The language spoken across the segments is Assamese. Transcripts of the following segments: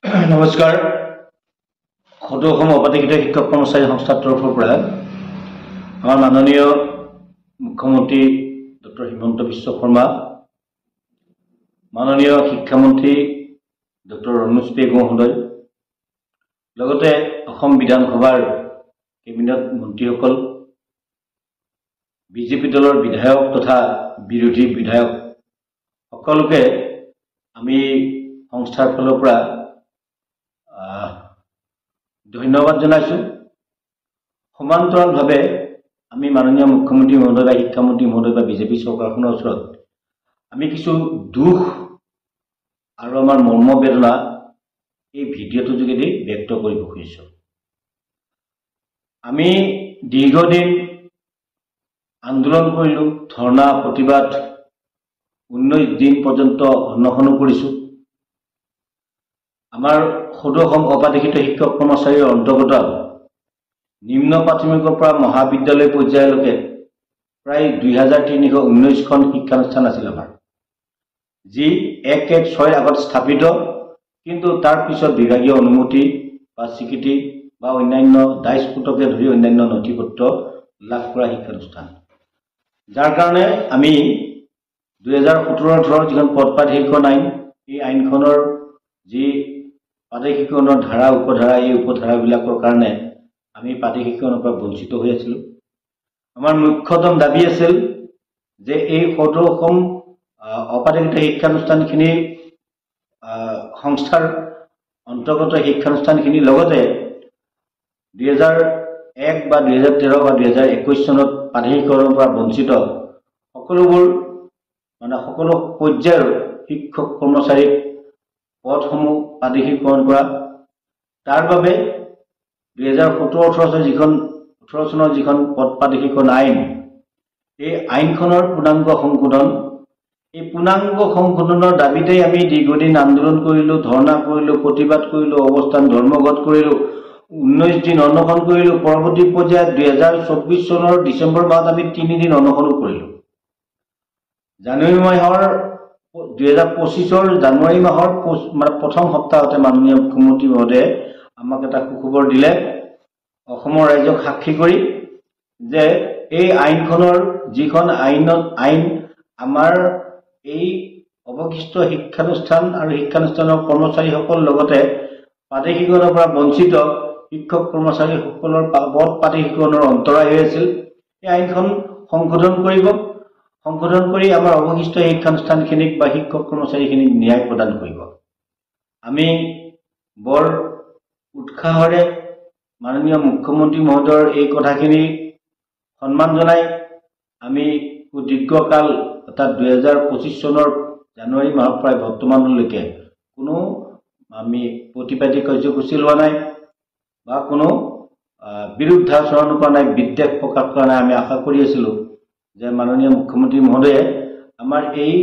নমস্কাৰ। সদৌ অসম অপাধিকৃত শিক্ষক কৰ্মচাৰী সংস্থাৰ তৰফৰ পৰা আমাৰ মাননীয় মুখ্যমন্ত্ৰী ডক্টৰ হিমন্ত বিশ্ব শৰ্মা, মাননীয় শিক্ষামন্ত্ৰী ডক্টৰ ৰমেশ পেগু মহোদয়, লগতে অসম বিধানসভাৰ কেবিনেট মন্ত্ৰীসকল, বিজেপি দলৰ বিধায়ক তথা বিৰোধী বিধায়ক সকলোকে আমি সংস্থাৰ ফালৰ পৰা ধন্যবাদ জনাইছোঁ। সমান্তৰালভাৱে আমি মাননীয় মুখ্যমন্ত্ৰী মহোদয় বা শিক্ষামন্ত্ৰী মহোদয় বা বিজেপি চৰকাৰখনৰ ওচৰত আমি কিছু দুখ আৰু আমাৰ মৰ্মবেদনা এই ভিডিঅ'টোৰ যোগেদি ব্যক্ত কৰিব খুজিছোঁ। আমি দীৰ্ঘদিন আন্দোলন কৰিলোঁ, ধৰ্ণা প্ৰতিবাদ 19 দিন পৰ্যন্ত অনশনো কৰিছোঁ। আমাৰ সদৌ অসম অপাধিকৃত শিক্ষক কৰ্মচাৰীৰ অন্তৰ্গত নিম্ন প্ৰাথমিকৰ পৰা মহাবিদ্যালয় পৰ্যায়লৈকে প্ৰায় 2319খন শিক্ষানুষ্ঠান আছিল আমাৰ, যি 1/1/6 আগত স্থাপিত, কিন্তু তাৰ পিছত বিভাগীয় অনুমতি বা স্বীকৃতি বা অন্যান্য দায়স্ফুটকে ধৰি অন্যান্য নথিপত্ৰ লাভ কৰা শিক্ষানুষ্ঠান, যাৰ কাৰণে আমি 2017-18 যিখন পদ প্ৰাধিকৰণ আইন, এই আইনখনৰ যি প্ৰাধিকৰণৰ ধাৰা উপধাৰা, এই উপধাৰাবিলাকৰ কাৰণে আমি প্ৰাধিকৰণৰ পৰা বঞ্চিত হৈ আছিলোঁ। আমাৰ মুখ্যতম দাবী আছিল যে এই সদৌ অসম অপাধিকৃত শিক্ষানুষ্ঠানখিনি সংস্থাৰ অন্তৰ্গত শিক্ষানুষ্ঠানখিনিৰ লগতে 2001 বা 2013 বা 2021 চনত প্ৰাধিকৰণৰ পৰা বঞ্চিত সকলোবোৰ সকলো পৰ্যায়ৰ শিক্ষক কৰ্মচাৰীক পদসমূহ প্ৰাধিকৰণ কৰা, তাৰ বাবে 2017-18 চনৰ যিখন পদ প্ৰাধিকৰণ আইন, এই আইনখনৰ পূৰ্ণাংগ সংশোধন, এই পূৰ্ণাংগ সংশোধনৰ দাবীতেই আমি দীৰ্ঘদিন আন্দোলন কৰিলোঁ, ধৰ্ণা কৰিলোঁ, প্ৰতিবাদ কৰিলোঁ, অৱস্থান ধৰ্মঘট কৰিলোঁ, 19 দিন অনশন কৰিলোঁ। পৰৱৰ্তী পৰ্যায়ত 2024 চনৰ ডিচেম্বৰ মাহত আমি 3 দিন অনশনো কৰিলোঁ। জানুৱাৰী মাহৰ 2025 জানুৱাৰী মাহৰ প্ৰথম সপ্তাহতে মাননীয় মুখ্যমন্ত্ৰী মহোদয়ে আমাক এটা সুখবৰ দিলে, অসমৰ ৰাইজক সাক্ষী কৰি, যে এই আইনখনৰ যিখন আইন আমাৰ এই অৱশিষ্ট শিক্ষানুষ্ঠান আৰু শিক্ষানুষ্ঠানৰ কৰ্মচাৰীসকল লগতে প্ৰাধিকৰণৰ পৰা বঞ্চিত শিক্ষক কৰ্মচাৰীসকলৰ পদ প্ৰাধিকৰণৰ অন্তৰায় হৈ আছিল। এই আইনখন সংশোধন কৰিব, সংশোধন কৰি আমাৰ অৱশিষ্ট শিক্ষানুষ্ঠানখিনিক বা শিক্ষক কৰ্মচাৰীখিনিক ন্যায় প্ৰদান কৰিব। আমি বৰ উৎসাহেৰে মাননীয় মুখ্যমন্ত্ৰী মহোদয়ৰ এই কথাখিনি সন্মান জনাই আমি দীৰ্ঘকাল অৰ্থাৎ 2025 চনৰ জানুৱাৰী মাহৰ পৰাই বৰ্তমানলৈকে কোনো আমি প্ৰতিবাদী কাৰ্যসূচী লোৱা নাই বা কোনো বিৰুদ্ধাচৰণ কৰা নাই, বিদ্বেষ প্ৰকাশ কৰা নাই। আমি আশা কৰি আছিলোঁ যে মাননীয় মুখ্যমন্ত্ৰী মহোদয়ে আমাৰ এই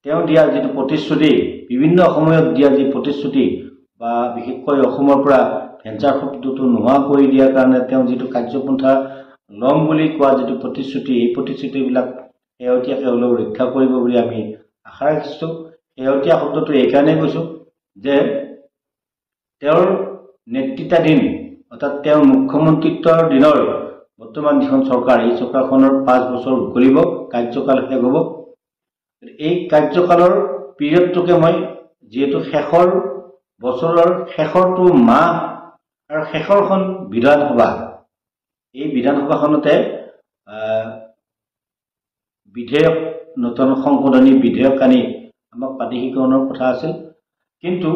তেওঁ দিয়া যিটো প্ৰতিশ্ৰুতি, বিভিন্ন সময়ত দিয়া যি প্ৰতিশ্ৰুতি বা বিশেষকৈ অসমৰ পৰা ভেঞ্চাৰ শব্দটো নোহোৱা কৰি দিয়াৰ কাৰণে তেওঁ যিটো কাৰ্যপন্থা ল'ম বুলি কোৱা যিটো প্ৰতিশ্ৰুতি, এই প্ৰতিশ্ৰুতিবিলাক শেহতীয়াকৈ হ'লেও ৰক্ষা কৰিব বুলি আমি আশা ৰাখিছোঁ। শেহতীয়া শব্দটো এইকাৰণেই কৈছোঁ যে তেওঁৰ নেতৃত্বাধীন অৰ্থাৎ তেওঁৰ মুখ্যমন্ত্ৰীত্বৰ দিনৰ বৰ্তমান যিখন চৰকাৰ, এই চৰকাৰখনৰ 5 বছৰ উকলিব, কাৰ্যকাল শেষ হ'ব। এই কাৰ্যকালৰ পিৰিয়ডটোকে মই যিহেতু শেষৰ বছৰৰ শেষৰটো মাহ আৰু শেষৰখন বিধানসভা, এই বিধানসভাখনতে বিধেয়ক, নতুন সংশোধনী বিধেয়ক আনি আমাক প্ৰাধিকৰণৰ কথা আছিল। কিন্তু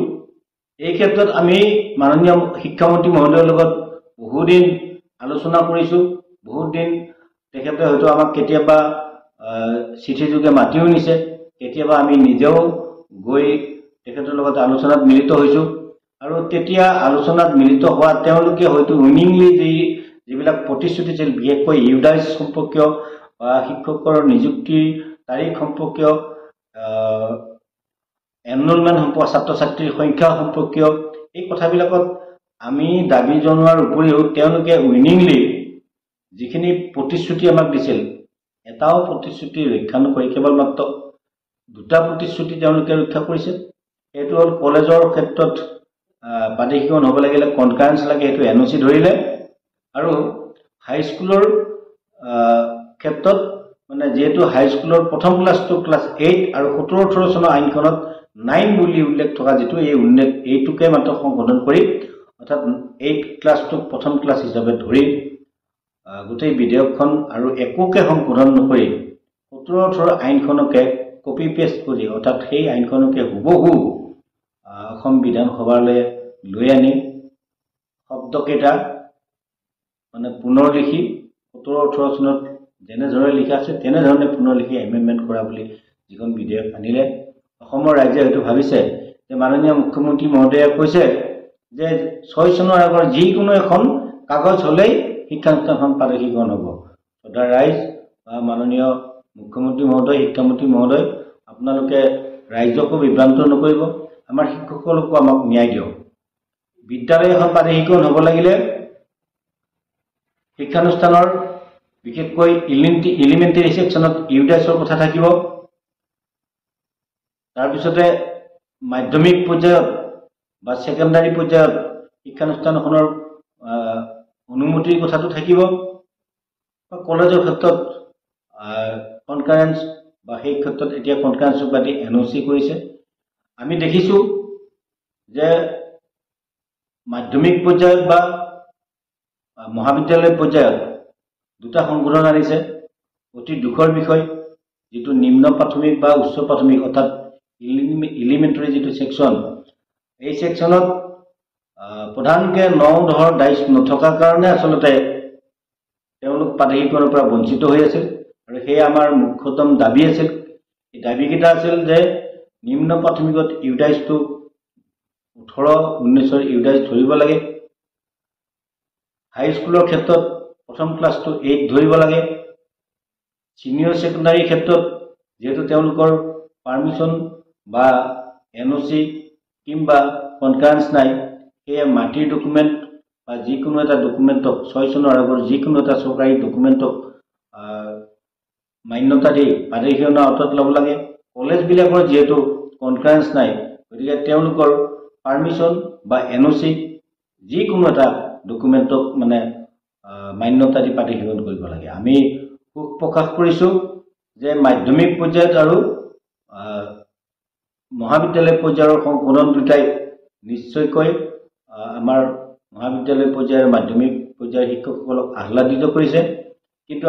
এই ক্ষেত্ৰত আমি মাননীয় শিক্ষামন্ত্ৰী মহোদয়ৰ লগত বহুদিন আলোচনা কৰিছোঁ, বহুত দিন তেখেতে হয়তো আমাক কেতিয়াবা চিঠিযোগে মাতিও নিছে, কেতিয়াবা আমি নিজেও গৈ তেখেতৰ লগত আলোচনাত মিলিত হৈছোঁ। আৰু তেতিয়া আলোচনাত মিলিত হোৱা তেওঁলোকে হয়তো উইনিংলি যিবিলাক প্ৰতিশ্ৰুতি আছিল, বিশেষকৈ ইউডাইজ সম্পৰ্কীয় বা শিক্ষকৰ নিযুক্তিৰ তাৰিখ সম্পৰ্কীয়, এনৰলমেণ্ট ছাত্ৰ ছাত্ৰীৰ সংখ্যা সম্পৰ্কীয়, এই কথাবিলাকত আমি দাবী জনোৱাৰ উপৰিও তেওঁলোকে উইনিংলি যিখিনি প্ৰতিশ্ৰুতি আমাক দিছিল, এটাও প্ৰতিশ্ৰুতি ৰক্ষা নকৰি কেৱল মাত্ৰ 2টা প্ৰতিশ্ৰুতি তেওঁলোকে ৰক্ষা কৰিছে। সেইটো হ'ল কলেজৰ ক্ষেত্ৰত প্ৰাদেশিকৰণ হ'ব লাগিলে কনকাৰেন্স লাগে, সেইটো NOC ধৰিলে। আৰু হাইস্কুলৰ ক্ষেত্ৰত মানে যিহেতু হাইস্কুলৰ প্ৰথম ক্লাছটো ক্লাছ 8 আৰু 17-18 চনৰ আইনখনত 9 বুলি উল্লেখ থকা যিটো এইটোকে মাত্ৰ সংশোধন কৰি অৰ্থাৎ 8 ক্লাছটোক প্ৰথম ক্লাছ হিচাপে ধৰি গোটেই বিধেয়কখন আৰু একোকে সংশোধন নকৰি 17-18 আইনখনকে কপি পেষ্ট কৰি অৰ্থাৎ সেই আইনখনকে হুবহু অসম বিধানসভালৈ লৈ আনি শব্দকেইটা মানে পুনৰ লিখি 17-18 চনত যেনেধৰণে লিখা আছে তেনেধৰণে পুনৰ লিখি এমেণ্ডমেণ্ট কৰা বুলি যিখন বিধেয়ক আনিলে, অসমৰ ৰাইজে হয়তো ভাবিছে যে মাননীয় মুখ্যমন্ত্ৰী মহোদয়ে কৈছে যে 6 চনৰ আগৰ যিকোনো এখন কাগজ হ'লেই শিক্ষানুষ্ঠানখন প্ৰাদেশিকৰণ হ'ব। সদা ৰাইজ বা মাননীয় মুখ্যমন্ত্ৰী মহোদয়, শিক্ষামন্ত্ৰী মহোদয়, আপোনালোকে ৰাইজকো বিভ্ৰান্ত নকৰিব, আমাৰ শিক্ষকসকলকো আমাক ন্যায় দিয়ক। বিদ্যালয় এখন প্ৰাদেশিকৰণ হ'ব লাগিলে শিক্ষানুষ্ঠানৰ বিশেষকৈ এলিমেণ্টেৰী ছেকশ্যনত ইউডাইছৰ কথা থাকিব। তাৰপিছতে মাধ্যমিক পৰ্যায়ত বা ছেকেণ্ডাৰী পৰ্যায়ত শিক্ষানুষ্ঠানখনৰ অনুমতিৰ কথাটো থাকিব। কলেজৰ ক্ষেত্ৰত কনকাৰেন্স বা সেই ক্ষেত্ৰত এতিয়া কনকাৰেন্সক বাদ দি NOC কৰিছে। আমি দেখিছোঁ যে মাধ্যমিক পৰ্যায়ত বা মহাবিদ্যালয় পৰ্যায়ত দুটা সংশোধন আনিছে। অতি দুখৰ বিষয়, যিটো নিম্ন প্ৰাথমিক বা উচ্চ প্ৰাথমিক অৰ্থাৎ এলিমেণ্টাৰী যিটো ছেকশ্যন, এই ছেকশ্যনত প্ৰধানকৈ 9-10 ডাইচ নথকাৰ কাৰণে আচলতে তেওঁলোক প্ৰাদেশিকৰণৰ পৰা বঞ্চিত হৈ আছিল। আৰু সেয়া আমাৰ মুখ্যতম দাবী আছিল। এই দাবীকেইটা আছিল যে নিম্ন প্ৰাথমিকত ইউডাইছটো 18-19 ইউডাইছ ধৰিব লাগে, হাইস্কুলৰ ক্ষেত্ৰত প্ৰথম ক্লাছটো 8 ধৰিব লাগে, ছিনিয়ৰ ছেকেণ্ডাৰীৰ ক্ষেত্ৰত যিহেতু তেওঁলোকৰ পাৰ্মিশ্যন বা NOC কিংবা কনকাৰেন্স নাই, সেয়ে মাটিৰ ডকুমেণ্ট বা যিকোনো এটা ডকুমেণ্টক 6 চনৰ আগৰ যিকোনো এটা চৰকাৰী ডকুমেণ্টক মান্যতা দি প্ৰাদেশিকৰণৰ আওতাত ল'ব লাগে। কলেজবিলাকৰ যিহেতু কনকাৰেন্স নাই, গতিকে তেওঁলোকৰ পাৰ্মিশ্যন বা NOC যিকোনো এটা ডকুমেণ্টক মানে মান্যতা দি প্ৰাদেশিকৰণ কৰিব লাগে। আমি সুখ প্ৰকাশ কৰিছোঁ যে মাধ্যমিক পৰ্যায়ত আৰু মহাবিদ্যালয় পৰ্যায়ৰ সংশোধন দুটাই নিশ্চয়কৈ আমাৰ মহাবিদ্যালয় পৰ্যায়ৰ মাধ্যমিক পৰ্যায়ৰ শিক্ষকসকলক আহ্লাদিত কৰিছে। কিন্তু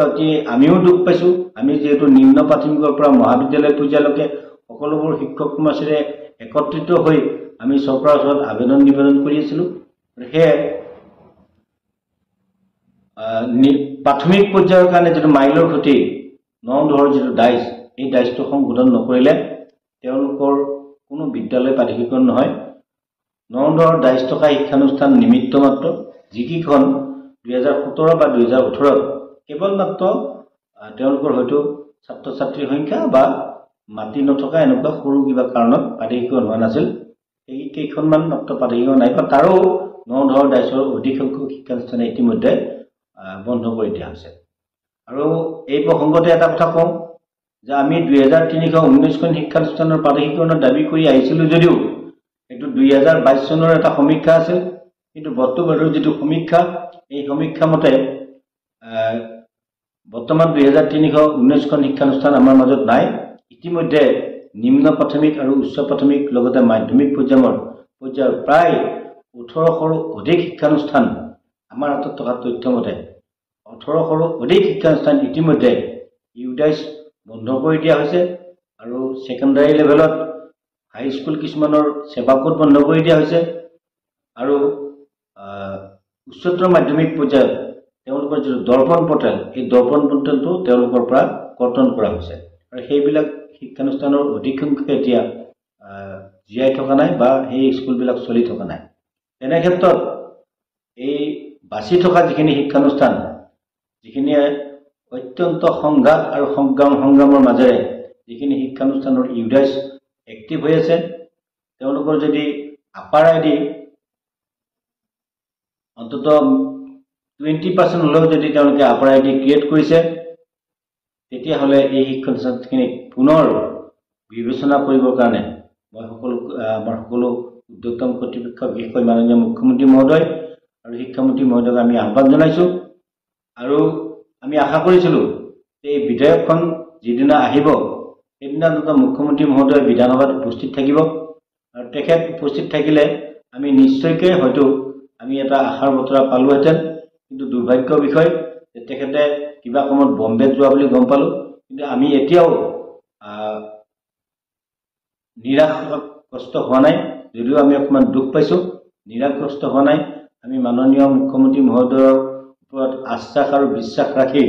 আমিও দুখ পাইছোঁ, আমি যিহেতু নিম্ন প্ৰাথমিকৰ পৰা মহাবিদ্যালয় পৰ্যায়লৈকে সকলোবোৰ শিক্ষক সমাজেৰে একত্ৰিত হৈ আমি চৰকাৰৰ ওচৰত আবেদন নিবেদন কৰি আছিলোঁ। সেয়ে প্ৰাথমিক পৰ্যায়ৰ কাৰণে যিটো মাইলৰ খুঁটি 9-10 যিটো ডাইচ, এই ডাইচটো সংশোধন নকৰিলে তেওঁলোকৰ কোনো বিদ্যালয় প্ৰাদেশিকৰণ নহয়। 9-10 ডাইচ থকা শিক্ষানুষ্ঠান নিমিত্ত মাত্ৰ, যিকেইখন 2017 বা 2018 কেৱল মাত্ৰ তেওঁলোকৰ হয়তো ছাত্ৰ ছাত্ৰীৰ সংখ্যা বা মাটি নথকা এনেকুৱা সৰু কিবা কাৰণত প্ৰাদেশিকৰণ হোৱা নাছিল, এই কেইখনমান মাত্ৰ প্ৰাদেশিকৰণ নাই। তাৰো 9-10 ডাইচৰ অধিক সংখ্যক শিক্ষানুষ্ঠানে ইতিমধ্যে বন্ধ কৰি দিয়া হৈছে। আৰু এই প্ৰসংগতে এটা কথা কওঁ যে আমি 2319খন শিক্ষানুষ্ঠানৰ প্ৰাদেশিকৰণৰ দাবী কৰি আহিছিলোঁ যদিও এইটো 2022 চনৰ এটা সমীক্ষা আছিল, কিন্তু বৰ্তমানৰ যিটো সমীক্ষা, এই সমীক্ষা মতে বৰ্তমান 2319খন শিক্ষানুষ্ঠান আমাৰ মাজত নাই। ইতিমধ্যে নিম্ন প্ৰাথমিক আৰু উচ্চ প্ৰাথমিক লগতে মাধ্যমিক পৰ্যায়ৰ প্ৰায় 1800ৰো অধিক শিক্ষানুষ্ঠান আমাৰ হাতত থকা তথ্য মতে 1800ৰো অধিক শিক্ষানুষ্ঠান ইতিমধ্যে ইউডাইছ বন্ধ কৰি দিয়া হৈছে। আৰু ছেকেণ্ডাৰী লেভেলত হাইস্কুল কিছুমানৰ সেৱাকোট বন্ধ কৰি দিয়া হৈছে। আৰু উচ্চতৰ মাধ্যমিক পৰ্যায়ত তেওঁলোকৰ যিটো দৰ্পণ পৰ্টেল, এই দৰ্পণ পৰ্টেলটো তেওঁলোকৰ পৰা কৰ্তন কৰা হৈছে। আৰু সেইবিলাক শিক্ষানুষ্ঠানৰ অধিক সংখ্যকে এতিয়া জীয়াই থকা নাই বা সেই স্কুলবিলাক চলি থকা নাই। তেনে ক্ষেত্ৰত এই বাছি থকা যিখিনি শিক্ষানুষ্ঠান, যিখিনিয়ে অত্যন্ত সংঘাত আৰু সংগ্ৰামৰ মাজেৰে যিখিনি শিক্ষানুষ্ঠানৰ ইউডাইছ এক্টিভ হৈ আছে, তেওঁলোকৰ যদি আপাৰ আইডি অন্তত 20% হ'লেও যদি তেওঁলোকে আপাৰ আইডি ক্ৰিয়েট কৰিছে, তেতিয়াহ'লে এই শিক্ষানুষ্ঠানখিনিক পুনৰ বিবেচনা কৰিবৰ কাৰণে মই আমাৰ সকলো উদ্যোক্তম কৰ্তৃপক্ষ বিশেষকৈ মাননীয় মুখ্যমন্ত্ৰী মহোদয় আৰু শিক্ষামন্ত্ৰী মহোদয়ক আমি আহ্বান জনাইছোঁ আৰু আমি আশা কৰিছিলোঁ যে এই বিধেয়কখন যিদিনা আহিব সেইদিনা মুখ্যমন্ত্ৰী মহোদয় বিধানসভাত উপস্থিত থাকিব আৰু তেখেত উপস্থিত থাকিলে আমি নিশ্চয়কৈ হয়তো আমি এটা আশাৰ বতৰা পালোহেঁতেন কিন্তু দুৰ্ভাগ্যৰ বিষয় যে তেখেতে কিবা কামত বম্বে যোৱা বুলি গম পালোঁ কিন্তু আমি এতিয়াও নিৰাশগ্ৰস্ত হোৱা নাই যদিও আমি অকণমান দুখ পাইছোঁ নিৰাশগ্ৰস্ত হোৱা নাই আমি মাননীয় মুখ্যমন্ত্ৰী মহোদয়ৰ ওপৰত আশ্বাস আৰু বিশ্বাস ৰাখি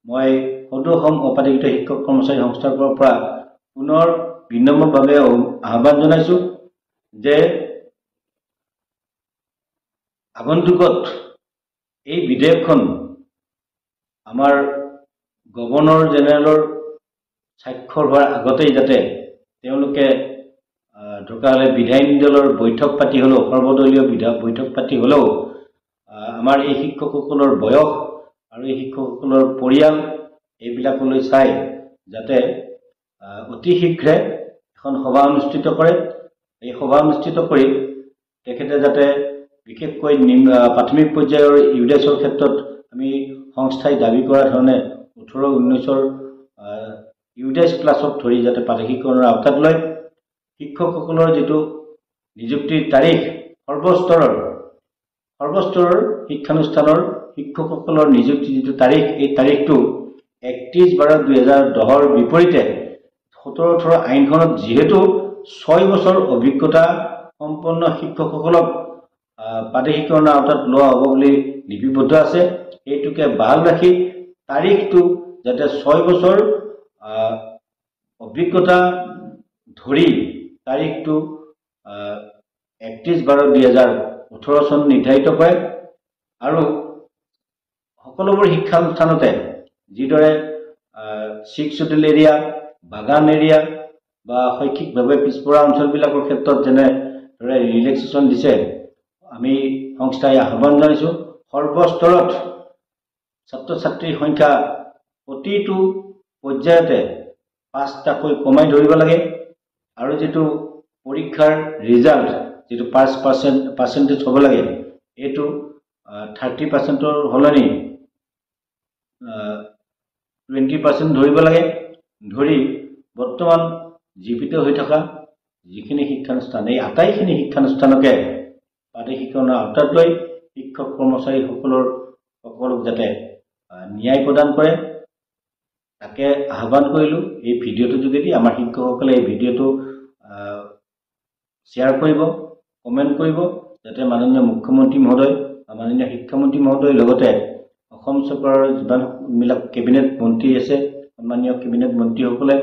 মই সদৌ অসম অপাধিকৃত শিক্ষক কৰ্মচাৰী সংস্থাৰ পৰা পুনৰ বিনম্ৰভাৱে আহ্বান জনাইছোঁ যে আগন্তুকত এই বিধেয়কখন আমাৰ গভৰ্ণৰ জেনেৰেলৰ স্বাক্ষৰ হোৱাৰ আগতেই যাতে তেওঁলোকে দৰকাৰ হ'লে বিধায়িনী দলৰ বৈঠক পাতি হ'লেও সৰ্বদলীয় বৈঠক পাতি হ'লেও আমাৰ এই শিক্ষকসকলৰ বয়স আৰু এই শিক্ষকসকলৰ পৰিয়াল এইবিলাকলৈ চাই যাতে অতি শীঘ্ৰে এখন সভা অনুষ্ঠিত কৰে এই সভা অনুষ্ঠিত কৰি তেখেতে যাতে বিশেষকৈ প্ৰাথমিক পৰ্যায়ৰ ইউডেছৰ ক্ষেত্ৰত আমি সংস্থাই দাবী কৰা ধৰণে 18-19ৰ ইউডেছ ক্লাছক ধৰি যাতে প্ৰাদেশিকৰণৰ আওতাত লয় শিক্ষকসকলৰ যিটো নিযুক্তিৰ তাৰিখ সৰ্বস্তৰৰ শিক্ষানুষ্ঠানৰ শিক্ষকসকলৰ নিযুক্তি যিটো তাৰিখ এই তাৰিখটো 31/12/2010ৰ বিপৰীতে 17-18 আইনখনত যিহেতু 6 বছৰ অভিজ্ঞতা সম্পন্ন শিক্ষকসকলক প্ৰাদেশিকৰণৰ আওতাত লোৱা হ'ব বুলি লিপিবদ্ধ আছে এইটোকে বাহাল ৰাখি তাৰিখটো যাতে 6 বছৰ অভিজ্ঞতা ধৰি তাৰিখটো 31/12/2018 চন নিৰ্ধাৰিত কৰে আৰু সকলোবোৰ শিক্ষানুষ্ঠানতে যিদৰে 6 শিডিউল এৰিয়া বাগান এৰিয়া বা শৈক্ষিকভাৱে পিছপৰা অঞ্চলবিলাকৰ ক্ষেত্ৰত যেনেদৰে ৰিলেক্সেশ্যন দিছে আমি সংস্থাই আহ্বান জনাইছোঁ সৰ্বস্তৰত ছাত্ৰ ছাত্ৰীৰ সংখ্যা প্ৰতিটো পৰ্যায়তে 5টাকৈ কমাই ধৰিব লাগে আৰু যিটো পৰীক্ষাৰ ৰিজাল্ট যিটো পাৰ্চেণ্টেজ হ'ব লাগে এইটো 30%ৰ সলনি 20% ধৰিব লাগে ধৰি বৰ্তমান জীৱিত হৈ থকা যিখিনি শিক্ষানুষ্ঠান এই আটাইখিনি শিক্ষানুষ্ঠানকে প্ৰাদেশিকৰণৰ আওতাত লৈ শিক্ষক কৰ্মচাৰীসকলক যাতে ন্যায় প্ৰদান কৰে তাকে আহ্বান কৰিলোঁ এই ভিডিঅ'টোৰ যোগেদি আমাৰ শিক্ষকসকলে এই ভিডিঅ'টো শ্বেয়াৰ কৰিব কমেণ্ট কৰিব যাতে মাননীয় মুখ্যমন্ত্ৰী মহোদয় বা মাননীয় শিক্ষামন্ত্ৰী মহোদয়ৰ লগতে অসম চৰকাৰৰ যিমানবিলাক কেবিনেট মন্ত্ৰী আছে সন্মানীয় কেবিনেট মন্ত্ৰীসকলে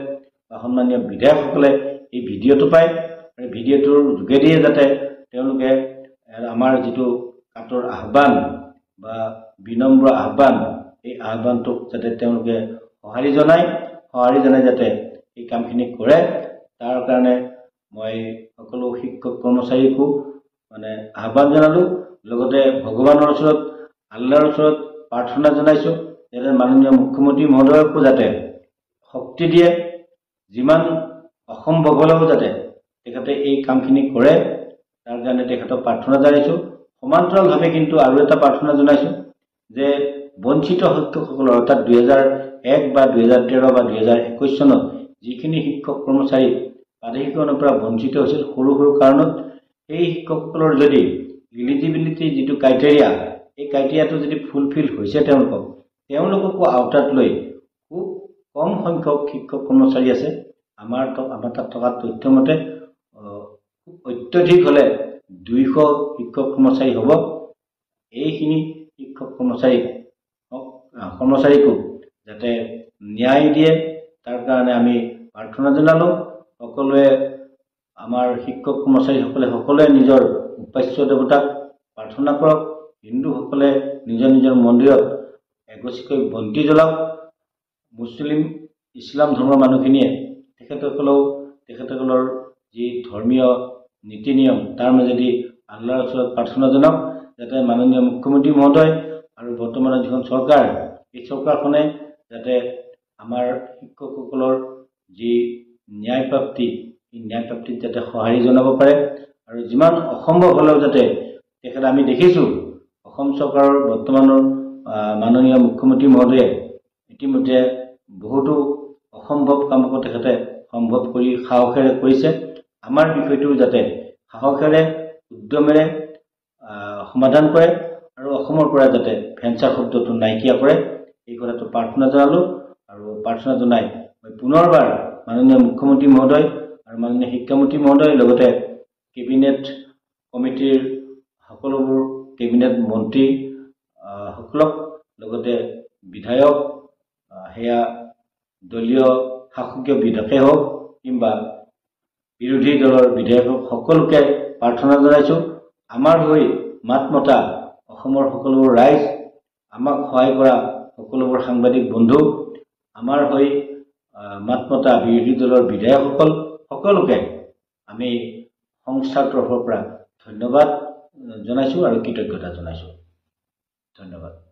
বা সন্মানীয় বিধায়কসকলে এই ভিডিঅ'টো পায় আৰু ভিডিঅ'টোৰ যোগেদিয়ে যাতে তেওঁলোকে আমাৰ যিটো কাটৰ আহ্বান বা বিনম্ৰ আহ্বান এই আহ্বানটোক যাতে তেওঁলোকে সঁহাৰি জনাই যাতে এই কামখিনি কৰে তাৰ কাৰণে মই সকলো শিক্ষক কৰ্মচাৰীকো মানে আহ্বান জনালোঁ লগতে ভগৱানৰ ওচৰত আল্লাহৰ ওচৰত প্ৰাৰ্থনা জনাইছোঁ যাতে মাননীয় মুখ্যমন্ত্ৰী মহোদয়কো যাতে শক্তি দিয়ে যিমান অসম্ভৱ হ'লেও যাতে তেখেতে এই কামখিনি কৰে তাৰ কাৰণে তেখেতক প্ৰাৰ্থনা জনাইছোঁ সমান্তৰালভাৱে কিন্তু আৰু এটা প্ৰাৰ্থনা জনাইছোঁ যে বঞ্চিত শিক্ষকসকলৰ অৰ্থাৎ 2001 বা 2013 বা 2021 চনত যিখিনি শিক্ষক কৰ্মচাৰী প্ৰাদেশিকৰণৰ পৰা বঞ্চিত হৈছিল সৰু সৰু কাৰণত এই শিক্ষকসকলৰ যদি ইলিজিবিলিটি যিটো ক্ৰাইটেৰিয়া এই ক্ৰাইটেৰিয়াটো যদি ফুলফিল হৈছে তেওঁলোককো আওতাত লৈ খুব কম সংখ্যক শিক্ষক কৰ্মচাৰী আছে আমাৰ তাত থকা তথ্য মতে খুব অত্যধিক হ'লে 200 শিক্ষক কৰ্মচাৰী হ'ব এইখিনি শিক্ষক কৰ্মচাৰীকো যাতে ন্যায় দিয়ে তাৰ কাৰণে আমি প্ৰাৰ্থনা জনালোঁ সকলোৱে আমাৰ শিক্ষক কৰ্মচাৰীসকলে সকলোৱে নিজৰ উপাস্য দেৱতাক প্ৰাৰ্থনা কৰক হিন্দুসকলে নিজৰ মন্দিৰত এগছিকৈ বন্তি জ্বলাওক মুছলিম ইছলাম ধৰ্মৰ মানুহখিনিয়ে তেখেতসকলৰ যি ধৰ্মীয় নীতি নিয়ম তাৰ মাজেদি আল্লাহৰ ওচৰত প্ৰাৰ্থনা জনাওক যাতে মাননীয় মুখ্যমন্ত্ৰী মহোদয় আৰু বৰ্তমানৰ যিখন চৰকাৰ এই চৰকাৰখনে যাতে আমাৰ শিক্ষকসকলৰ যি ন্যায়প্ৰাপ্তি এই ন্যায়প্ৰাপ্তিত যাতে সঁহাৰি জনাব পাৰে আৰু যিমান অসম্ভৱ হ'লেও যাতে তেখেত আমি দেখিছোঁ অসম চৰকাৰৰ বৰ্তমানৰ মাননীয় মুখ্যমন্ত্ৰী মহোদয়ে ইতিমধ্যে বহুতো অসম্ভৱ কামকো তেখেতে সম্ভৱ কৰি সাহসেৰে কৰিছে। আমাৰ বিষয়টো যাতে সাহসেৰে উদ্যমেৰে সমাধান কৰে আৰু অসমৰ পৰা যাতে ভেঞ্চাৰ শব্দটো নাইকিয়া কৰে এই কথাটো প্ৰাৰ্থনা জনালোঁ। আৰু প্ৰাৰ্থনা জনাই মই পুনৰবাৰ মাননীয় মুখ্যমন্ত্ৰী মহোদয় আৰু মাননীয় শিক্ষামন্ত্ৰী মহোদয় লগতে কেবিনেট কমিটিৰ সকলোবোৰ কেবিনেট মন্ত্ৰী সকলক লগতে বিধায়ক সেয়া দলীয় শাসকীয় বিধায়কেই হওক কিংবা বিৰোধী দলৰ বিধায়ক হওক সকলোকে প্ৰাৰ্থনা জনাইছোঁ। আমাৰ হৈ মাত মতা অসমৰ সকলোবোৰ ৰাইজ, আমাক সহায় কৰা সকলোবোৰ সাংবাদিক বন্ধু, আমাৰ হৈ মাত মতা বিৰোধী দলৰ বিধায়কসকল সকলোকে আমি সংস্থাৰ তৰফৰ পৰা ধন্যবাদ জনাইছোঁ আৰু কৃতজ্ঞতা জনাইছোঁ। ধন্যবাদ।